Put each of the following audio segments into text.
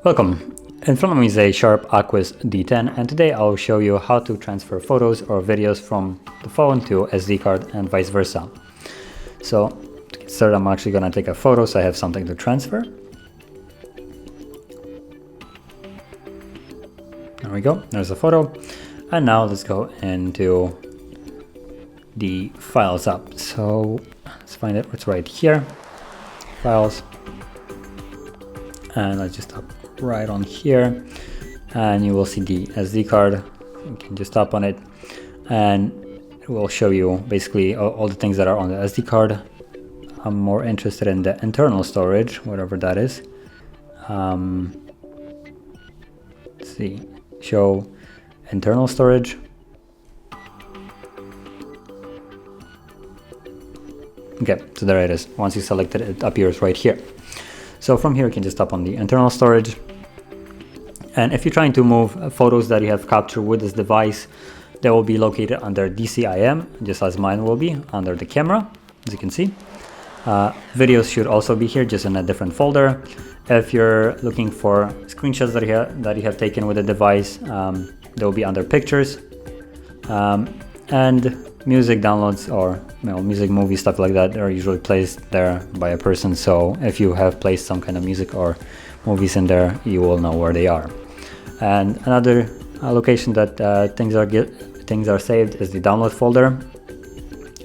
Welcome. In front of me is a SHARP Aquos D10, and today I'll show you how to transfer photos or videos from the phone to SD card and vice versa. So to get started, I'm actually going to take a photo so I have something to transfer. There we go, there's a photo. And now let's go into the Files app. So let's find it, it's right here, Files. And let's just tap right on here, and you will see the SD card. You can just tap on it, and it will show you basically all the things that are on the SD card. I'm more interested in the internal storage, whatever that is. Let's see, show internal storage. Okay, so there it is. Once you select it, it appears right here. So from here you can just tap on the internal storage, and if you're trying to move photos that you have captured with this device, they will be located under DCIM, just as mine will be, under the camera, as you can see. Videos should also be here, just in a different folder. If you're looking for screenshots that you have taken with the device, they will be under pictures. And music downloads or music, movie, stuff like that are usually placed there by a person. So if you have placed some kind of music or movies in there, you will know where they are. And another location that things are saved is the download folder.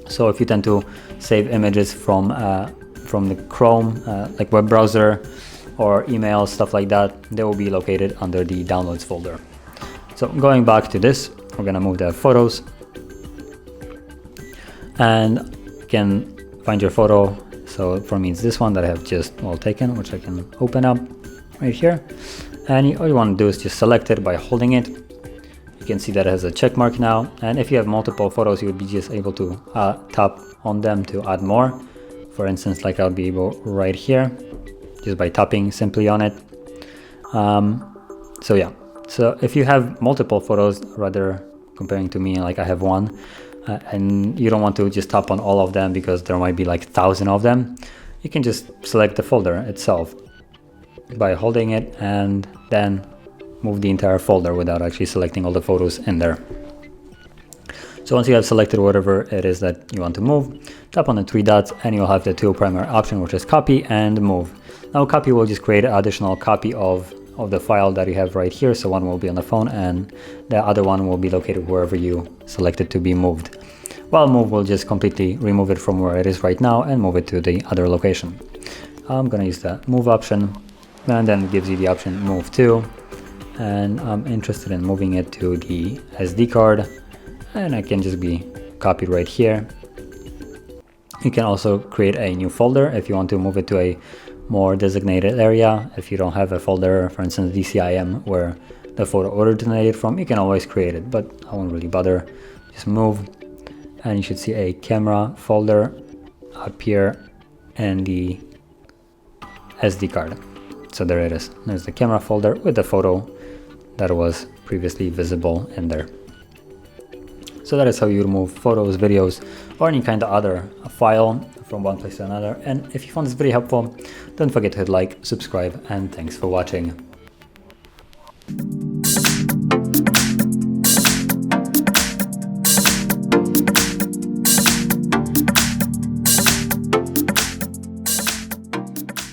So if you tend to save images from the Chrome, like web browser or email, stuff like that, they will be located under the downloads folder. So going back to this, we're gonna move the photos. And you can find your photo. So for me it's this one that I have just taken, which I can open up right here. And all you want to do is just select it by holding it. You can see that it has a check mark now. And if you have multiple photos, you would be just able to tap on them to add more. For instance, like I'll be able right here, just by tapping simply on it. So yeah, so if you have multiple photos, rather comparing to me, like I have one, and you don't want to just tap on all of them because there might be like 1,000 of them, you can just select the folder itself by holding it and then move the entire folder without actually selecting all the photos in there. So once you have selected whatever it is that you want to move, tap on the three dots and you'll have the two primary options, which is copy and move. Now copy will just create an additional copy of the file that you have right here. So one will be on the phone and the other one will be located wherever you select it to be moved. While move will just completely remove it from where it is right now and move it to the other location. I'm gonna use the move option, and then it gives you the option move to, and I'm interested in moving it to the SD card, and I can just be copied right here. You can also create a new folder if you want to move it to a more designated area. If you don't have a folder, for instance DCIM, where the photo originated from, you can always create it, but I won't really bother. Just move, and you should see a camera folder appear in the SD card. So there it is, there's the camera folder with the photo that was previously visible in there. So that is how you remove photos, videos, or any kind of other file from one place to another. And if you found this video helpful, don't forget to hit like, subscribe, and thanks for watching.